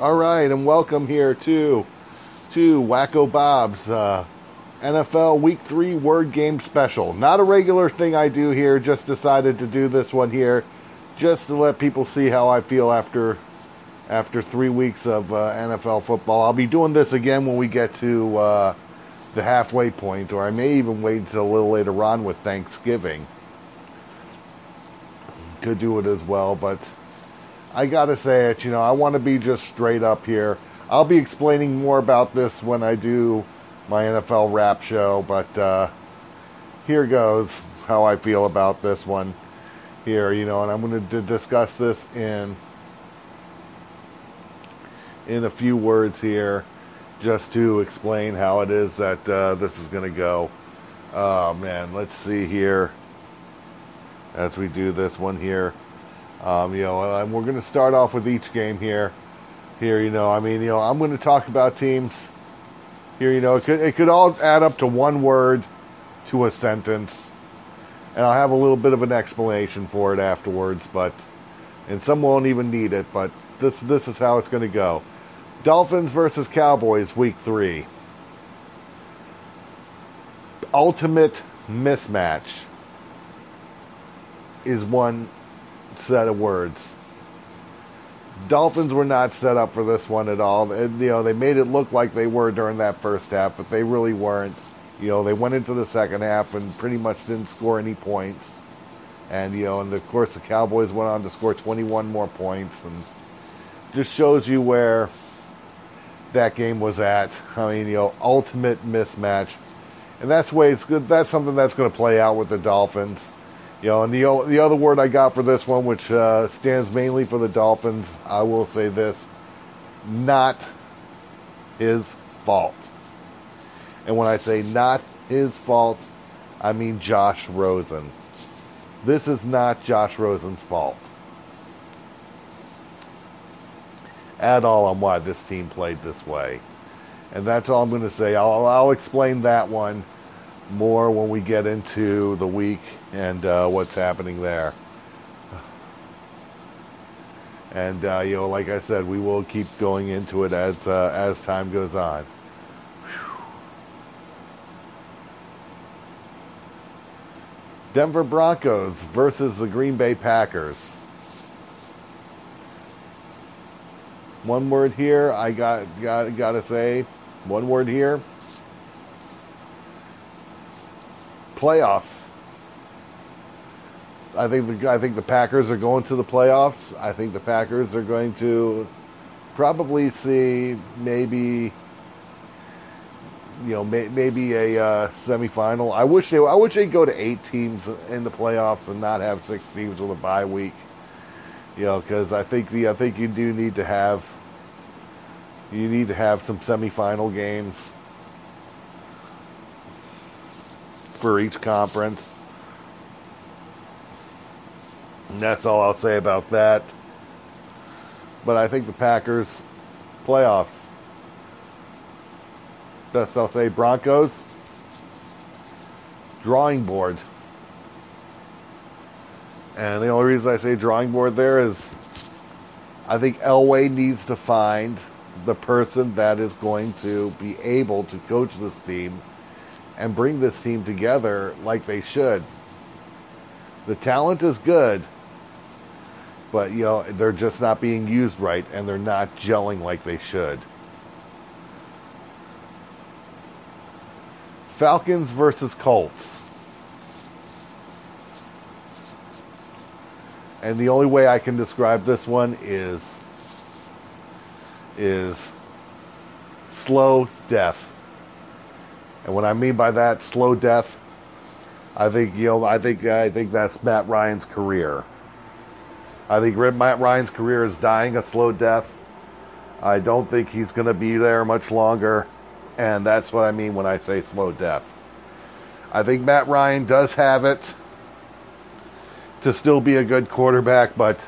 All right, and welcome here to Wacko Bob's NFL Week 3 Word Game Special. Not a regular thing I do here, just decided to do this one here just to let people see how I feel after 3 weeks of NFL football. I'll be doing this again when we get to the halfway point, or I may even wait until a little later on with Thanksgiving. Could do it as well, but I gotta say it, I want to be just straight up here. I'll be explaining more about this when I do my NFL wrap show, but here goes how I feel about this one here, and I'm going to discuss this in a few words here just to explain how it is that this is going to go. Man, let's see here as we do this one here. And we're going to start off with each game here. I'm going to talk about teams here. It could all add up to one word to a sentence, and I'll have a little bit of an explanation for it afterwards. And some won't even need it. But this is how it's going to go. Dolphins versus Cowboys, Week 3. Ultimate mismatch is one set of words. Dolphins were not set up for this one at all. They made it look like they were during that first half, but they really weren't. They went into the second half and pretty much didn't score any points. And of course the Cowboys went on to score 21 more points, and just shows you where that game was at. Ultimate mismatch. And that's the way it's good. That's something that's going to play out with the Dolphins. And the other word I got for this one, which stands mainly for the Dolphins, I will say this: not his fault. And when I say not his fault, I mean Josh Rosen. This is not Josh Rosen's fault at all on why this team played this way. And that's all I'm going to say. I'll explain that one more when we get into the week and what's happening there. And like I said, we will keep going into it as time goes on. Denver Broncos versus the Green Bay Packers. One word here, I gotta say, one word here. Playoffs. I think the Packers are going to the playoffs. I think the Packers are going to probably see maybe a semifinal. I wish they'd go to 8 teams in the playoffs and not have 6 teams with a bye week. Because I think you do need to have some semifinal games for each conference. And that's all I'll say about that. But I think the Packers playoffs. Best I'll say. Broncos drawing board. And the only reason I say drawing board there is I think Elway needs to find the person that is going to be able to coach this team and bring this team together like they should. The talent is good, but they're just not being used right, and they're not gelling like they should. Falcons versus Colts. And the only way I can describe this one is slow death. And what I mean by that, slow death, I think that's Matt Ryan's career. I think Matt Ryan's career is dying a slow death. I don't think he's going to be there much longer, and that's what I mean when I say slow death. I think Matt Ryan does have it to still be a good quarterback, but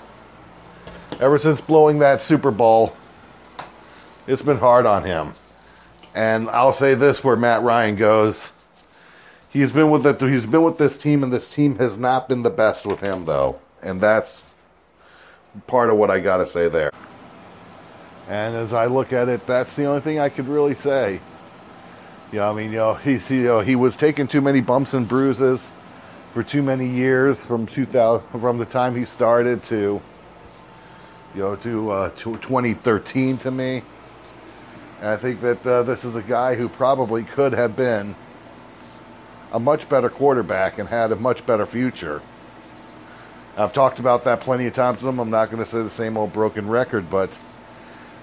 ever since blowing that Super Bowl, it's been hard on him. And I'll say this: where Matt Ryan goes, he's been with this team, and this team has not been the best with him, though. And that's part of what I got to say there. And as I look at it, that's the only thing I could really say. I mean, he was taking too many bumps and bruises for too many years from the time he started to 2013 to me. And I think that this is a guy who probably could have been a much better quarterback and had a much better future. I've talked about that plenty of times to him. I'm not going to say the same old broken record, but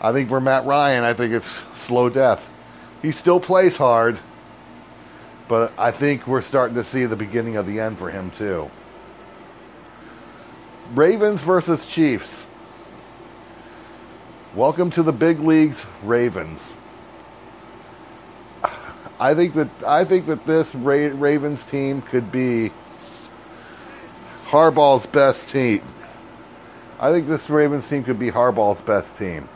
I think for Matt Ryan, I think it's slow death. He still plays hard, but I think we're starting to see the beginning of the end for him too. Ravens versus Chiefs. Welcome to the big leagues, Ravens. I think that this Ravens team could be Harbaugh's best team. I think this Ravens team could be Harbaugh's best team.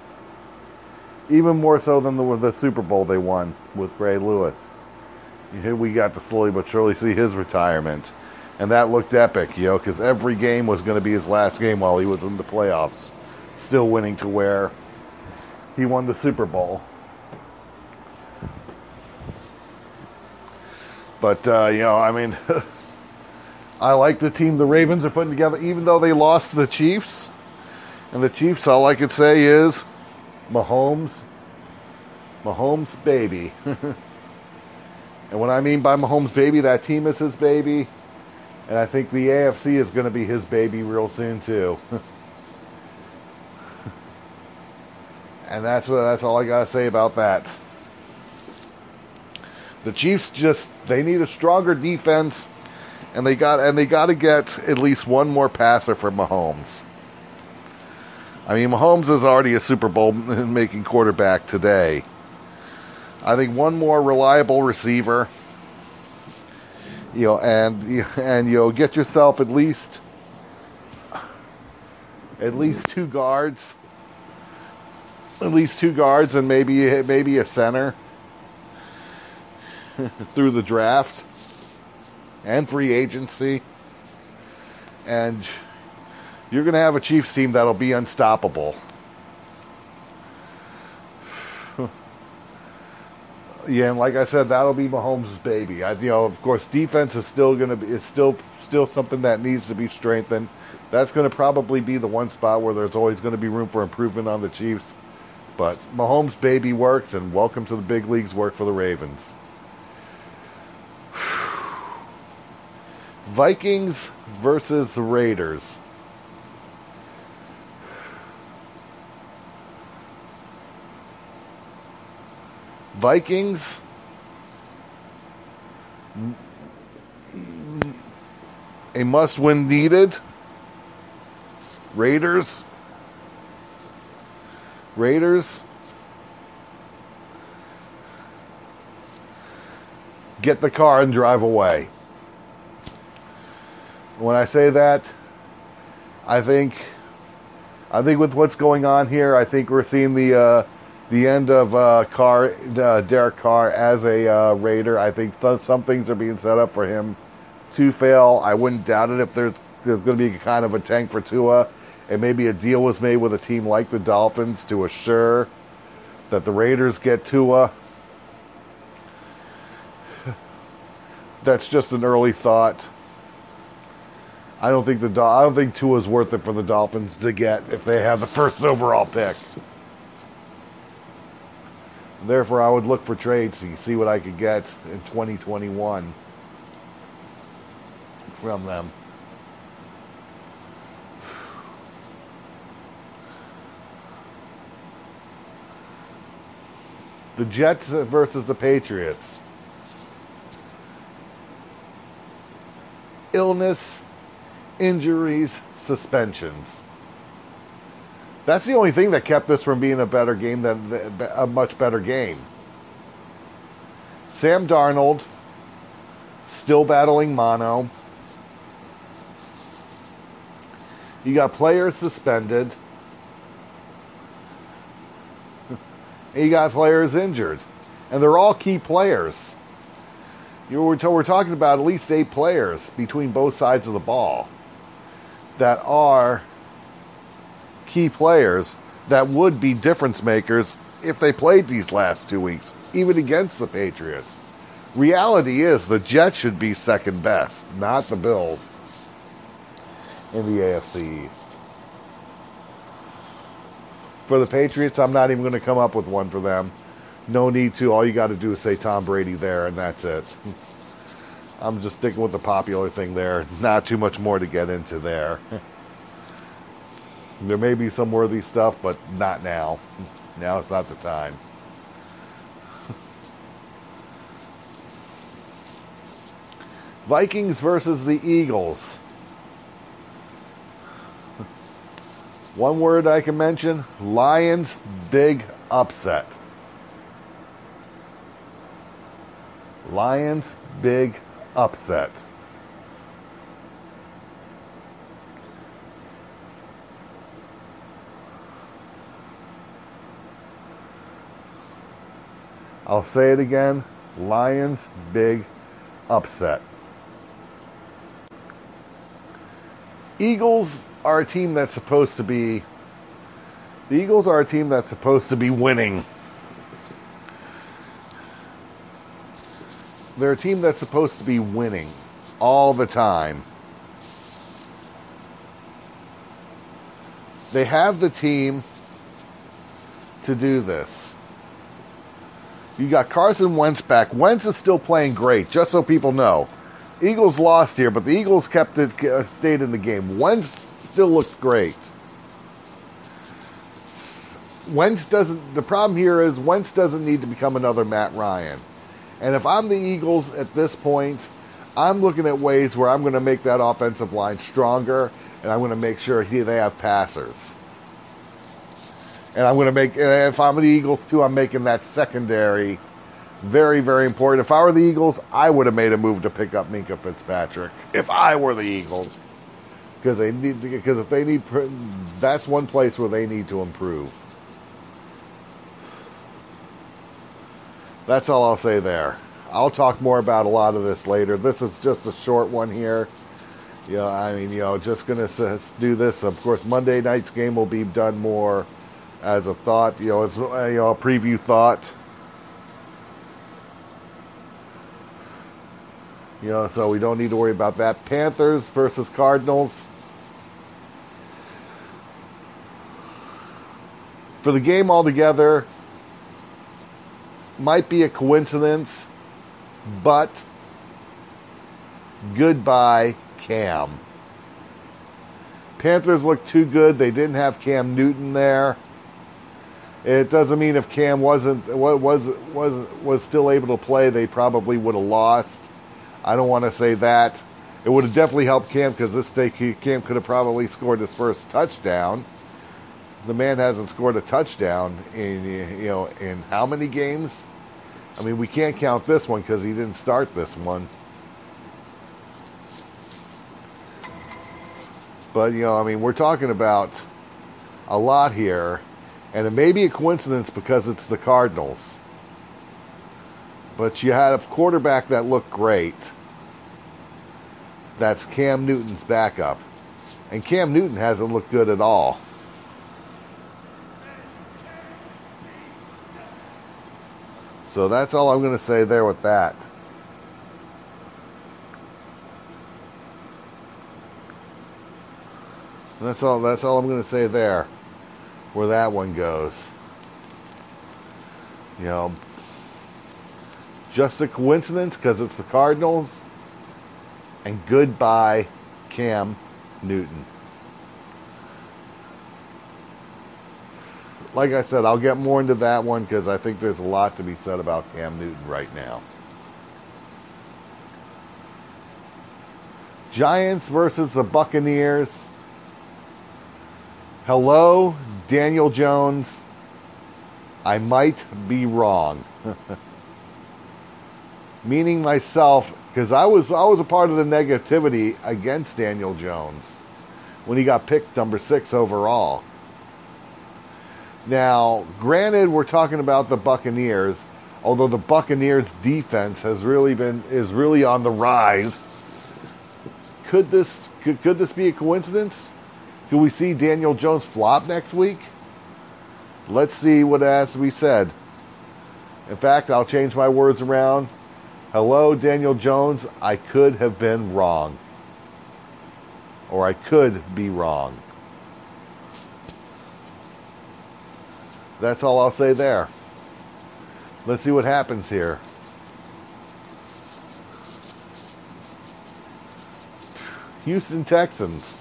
Even more so than the Super Bowl they won with Ray Lewis. Here we got to slowly but surely see his retirement. And that looked epic, because every game was going to be his last game while he was in the playoffs. Still winning to where he won the Super Bowl. But, I mean, I like the team the Ravens are putting together, even though they lost to the Chiefs. And the Chiefs, all I could say is Mahomes baby. And what I mean by Mahomes baby, that team is his baby. And I think the AFC is going to be his baby real soon too. And that's all I got to say about that. The Chiefs they need a stronger defense, and they got to get at least one more passer for Mahomes. I mean, Mahomes is already a Super Bowl making quarterback today. I think one more reliable receiver, and get yourself at least two guards, and maybe a center through the draft and free agency, and you're going to have a Chiefs team that'll be unstoppable. Yeah, and like I said, that'll be Mahomes' baby. Of course, defense is still going to be still something that needs to be strengthened. That's going to probably be the one spot where there's always going to be room for improvement on the Chiefs. But Mahomes' baby works, and welcome to the big leagues work for the Ravens. Vikings versus the Raiders. Vikings, a must-win needed. Raiders, get the car and drive away. When I say that, I think with what's going on here, I think we're seeing the end of Derek Carr as a Raider. I think some things are being set up for him to fail. I wouldn't doubt it if there's going to be kind of a tank for Tua, and maybe a deal was made with a team like the Dolphins to assure that the Raiders get Tua. That's just an early thought. I don't think Tua's worth it for the Dolphins to get if they have the first overall pick. Therefore, I would look for trades to see what I could get in 2021 from them. The Jets versus the Patriots. Illness, injuries, suspensions. That's the only thing that kept this from being a better game than a much better game. Sam Darnold still battling mono. You got players suspended. And you got players injured. And they're all key players. We're talking about at least 8 players between both sides of the ball that are key players that would be difference makers if they played these last 2 weeks, even against the Patriots. Reality is the Jets should be second best, not the Bills in the AFC East. For the Patriots, I'm not even going to come up with one for them. No need to. All you got to do is say Tom Brady there, and that's it. I'm just sticking with the popular thing there. Not too much more to get into there. There may be some worthy stuff, but not now. Now it's not the time. Vikings versus the Eagles. One word I can mention, Lions big upset. Lions big upset. I'll say it again, Lions big upset. Eagles are a team that's supposed to be winning. They're a team that's supposed to be winning all the time. They have the team to do this. You got Carson Wentz back. Wentz is still playing great, just so people know. Eagles lost here, but the Eagles stayed in the game. Wentz still looks great. The problem here is Wentz doesn't need to become another Matt Ryan. And if I'm the Eagles at this point, I'm looking at ways where I'm going to make that offensive line stronger, and I'm going to make sure they have passers. And if I'm the Eagles too, I'm making that secondary very, very important. If I were the Eagles, I would have made a move to pick up Minkah Fitzpatrick. If I were the Eagles, because that's one place where they need to improve. That's all I'll say there. I'll talk more about a lot of this later. This is just a short one here. Just going to do this. Of course, Monday night's game will be done more as a thought. It's a preview thought. So we don't need to worry about that. Panthers versus Cardinals. For the game altogether, might be a coincidence, but goodbye, Cam. Panthers look too good. They didn't have Cam Newton there. It doesn't mean if Cam was still able to play, they probably would have lost. I don't want to say that. It would have definitely helped Cam because Cam could have probably scored his first touchdown. The man hasn't scored a touchdown in how many games? I mean, we can't count this one because he didn't start this one. But, we're talking about a lot here. And it may be a coincidence because it's the Cardinals. But you had a quarterback that looked great. That's Cam Newton's backup. And Cam Newton hasn't looked good at all. So that's all I'm going to say there with that. That's all I'm going to say there, where that one goes. Just a coincidence because it's the Cardinals. And goodbye, Cam Newton. Like I said, I'll get more into that one because I think there's a lot to be said about Cam Newton right now. Giants versus the Buccaneers. Hello, Daniel Jones. I might be wrong. Meaning myself, because I was a part of the negativity against Daniel Jones when he got picked number 6 overall. Now, granted, we're talking about the Buccaneers, although the Buccaneers' defense is really on the rise. Could this be a coincidence? Could we see Daniel Jones flop next week? Let's see what has to be said. In fact, I'll change my words around. Hello, Daniel Jones. I could have been wrong. Or I could be wrong. That's all I'll say there. Let's see what happens here. Houston Texans.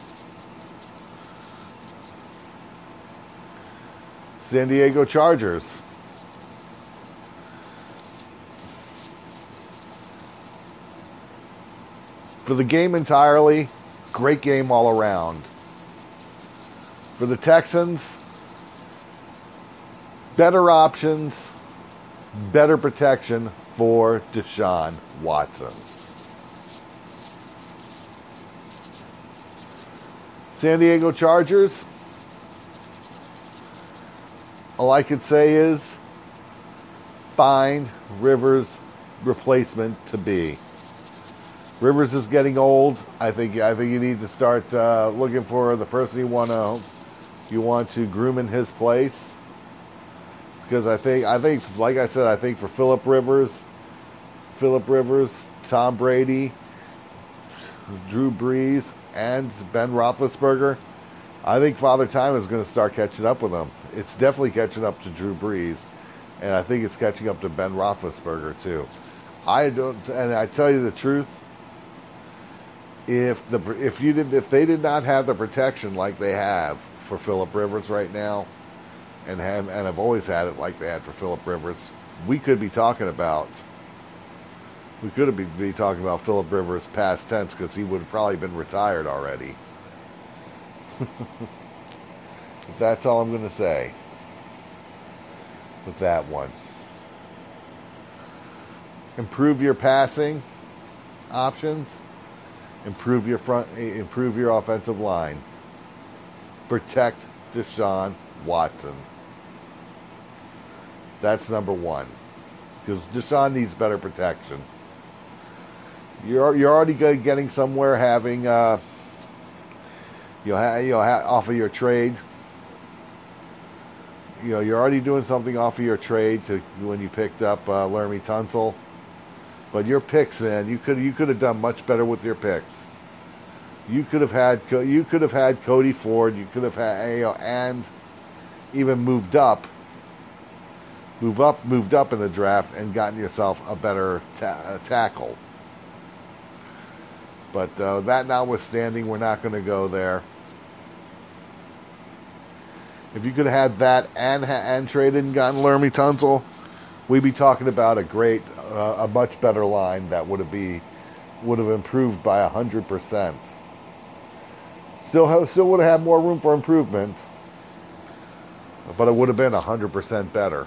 San Diego Chargers. For the game entirely, great game all around. For the Texans, better options, better protection for Deshaun Watson. San Diego Chargers, all I could say is find Rivers' replacement to be. Rivers is getting old. I think you need to start looking for the person you want to groom in his place. Because I think like I said, I think for Philip Rivers, Tom Brady, Drew Brees, and Ben Roethlisberger, I think Father Time is going to start catching up with them. It's definitely catching up to Drew Brees, and I think it's catching up to Ben Roethlisberger too. And I tell you the truth, if they did not have the protection like they have for Philip Rivers right now, and have always had it like they had for Philip Rivers, we could be talking about Philip Rivers past tense, because he would have probably been retired already. That's all I'm going to say with that one. Improve your passing options. Improve your offensive line. Protect Deshaun Watson. That's number one, because Deshaun needs better protection. You're already getting somewhere having off of your trade. You're already doing something off of your trade when you picked up Laramie Tunsil. But your picks, man, you could have done much better with your picks. You could have had Cody Ford. You could have had and even moved up in the draft and gotten yourself a better tackle. But that notwithstanding, we're not going to go there. If you could have had that and traded and gotten Laramie Tunsil, we'd be talking about a much better line that would have improved by 100%. Still would have had more room for improvement, but it would have been 100% better.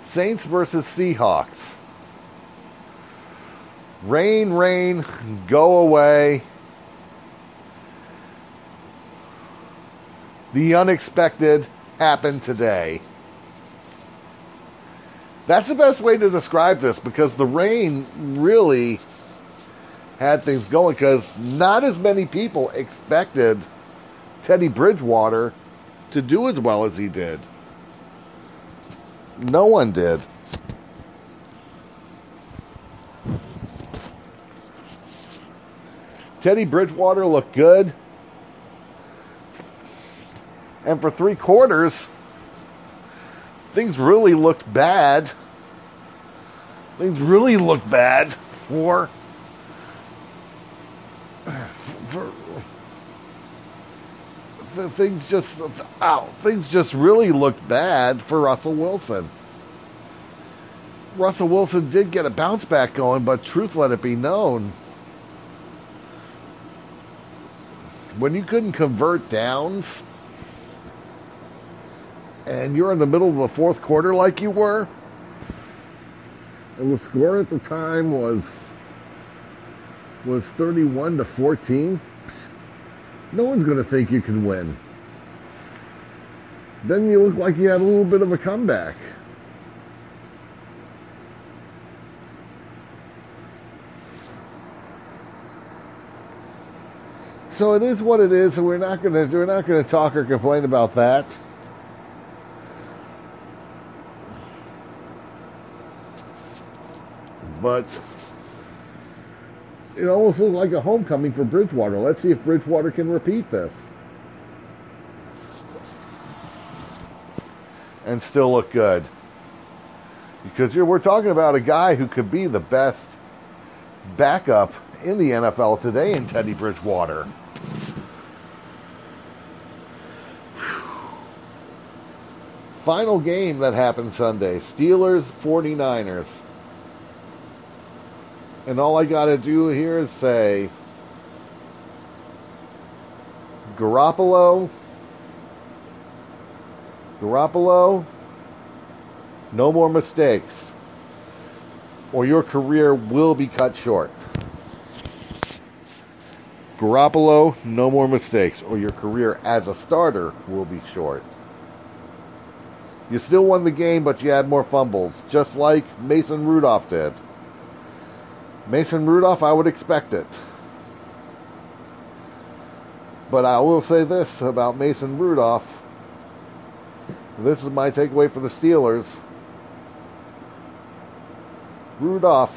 Saints versus Seahawks. Rain, go away. The unexpected happened today. That's the best way to describe this, because the rain really had things going, because not as many people expected Teddy Bridgewater to do as well as he did. No one did. Teddy Bridgewater looked good. And for 3 quarters, things really looked bad. Things really looked bad for things just really looked bad for Russell Wilson. Russell Wilson did get a bounce back going, but truth let it be known, when you couldn't convert downs and you're in the middle of the fourth quarter like you were, and the score at the time was 31-14, no one's going to think you can win. Then you look like you had a little bit of a comeback. So it is what it is, and we're not gonna talk or complain about that. But it almost looks like a homecoming for Bridgewater. Let's see if Bridgewater can repeat this and still look good. Because we're talking about a guy who could be the best backup in the NFL today in Teddy Bridgewater. Final game that happened Sunday, Steelers 49ers. And all I got to do here is say, Garoppolo, no more mistakes, or your career will be cut short. Garoppolo, no more mistakes, or your career as a starter will be short. You still won the game, but you had more fumbles, just like Mason Rudolph did. Mason Rudolph, I would expect it. But I will say this about Mason Rudolph. This is my takeaway for the Steelers. Rudolph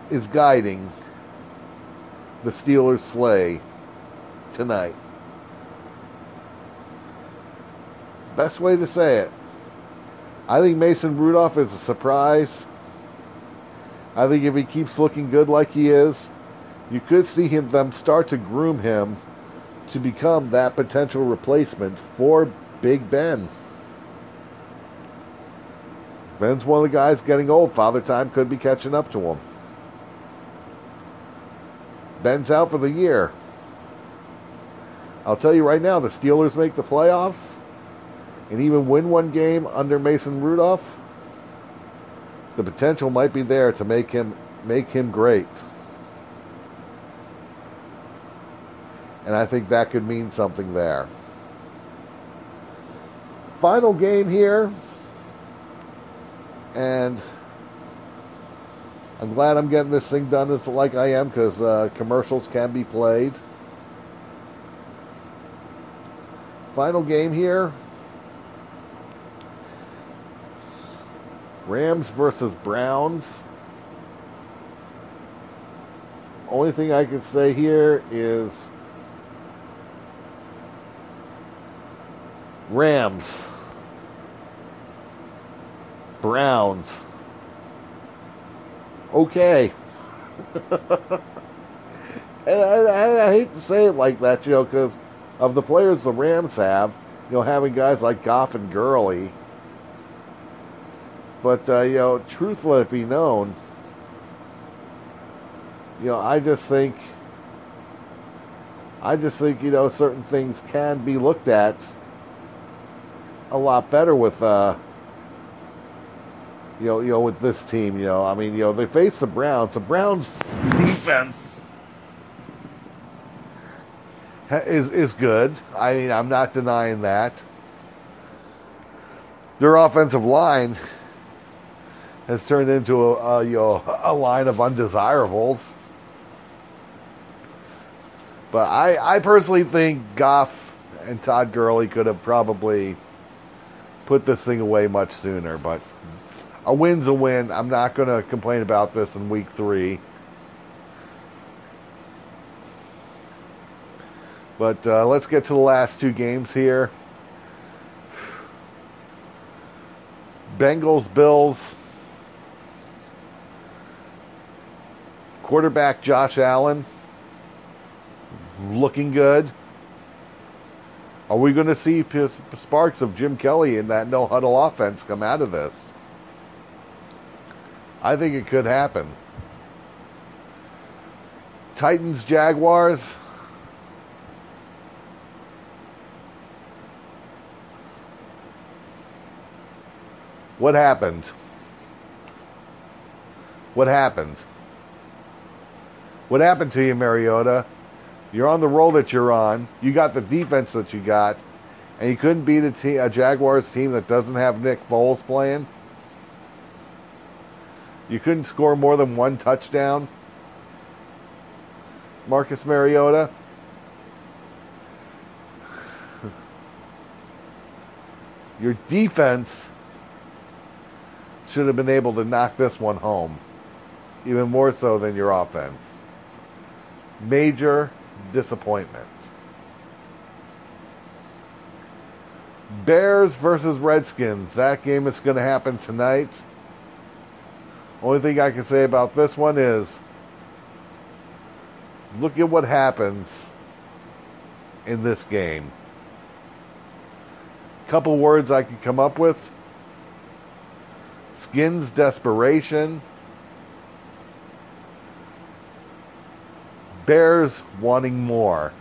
is guiding the Steelers' sleigh tonight. Best way to say it. I think Mason Rudolph is a surprise. I think if he keeps looking good like he is, you could see them start to groom him to become that potential replacement for Big Ben. Ben's one of the guys getting old. Father Time could be catching up to him. Ben's out for the year. I'll tell you right now, the Steelers make the playoffs and even win one game under Mason Rudolph, the potential might be there to make him great. And I think that could mean something there. Final game here. And I'm glad I'm getting this thing done like I am, because commercials can be played. Final game here. Rams versus Browns. Only thing I can say here is Rams. Browns. Okay. And I hate to say it like that, because of the players the Rams have, having guys like Goff and Gurley. But, truth let it be known, I just think, certain things can be looked at a lot better with, with this team, they face the Browns. The Browns defense is good. I'm not denying that. Their offensive line has turned into a line of undesirables. But I personally think Goff and Todd Gurley could have probably put this thing away much sooner. But a win's a win. I'm not going to complain about this in week 3. But let's get to the last 2 games here. Bengals, Bills. Quarterback Josh Allen looking good. Are we going to see sparks of Jim Kelly in that no-huddle offense come out of this? I think it could happen. Titans, Jaguars. What happened? What happened? What happened to you, Mariota? You're on the roll that you're on. You got the defense that you got, and you couldn't beat a Jaguars team that doesn't have Nick Foles playing. You couldn't score more than 1 touchdown. Marcus Mariota, Your defense should have been able to knock this one home, even more so than your offense. Major disappointment. Bears versus Redskins. That game is going to happen tonight. Only thing I can say about this one is, look at what happens in this game. Couple words I could come up with. Skins desperation. Bears wanting more.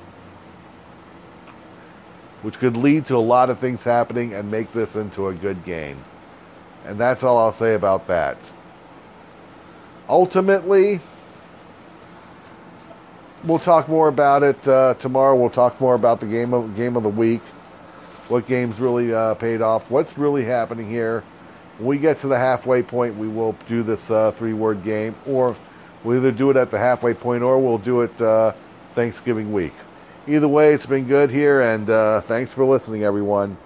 Which could lead to a lot of things happening and make this into a good game. And that's all I'll say about that. Ultimately, we'll talk more about it tomorrow. We'll talk more about the game of the week. What games really paid off. What's really happening here. When we get to the halfway point, we will do this three-word game. Or we'll either do it at the halfway point or we'll do it Thanksgiving week. Either way, it's been good here, and thanks for listening, everyone.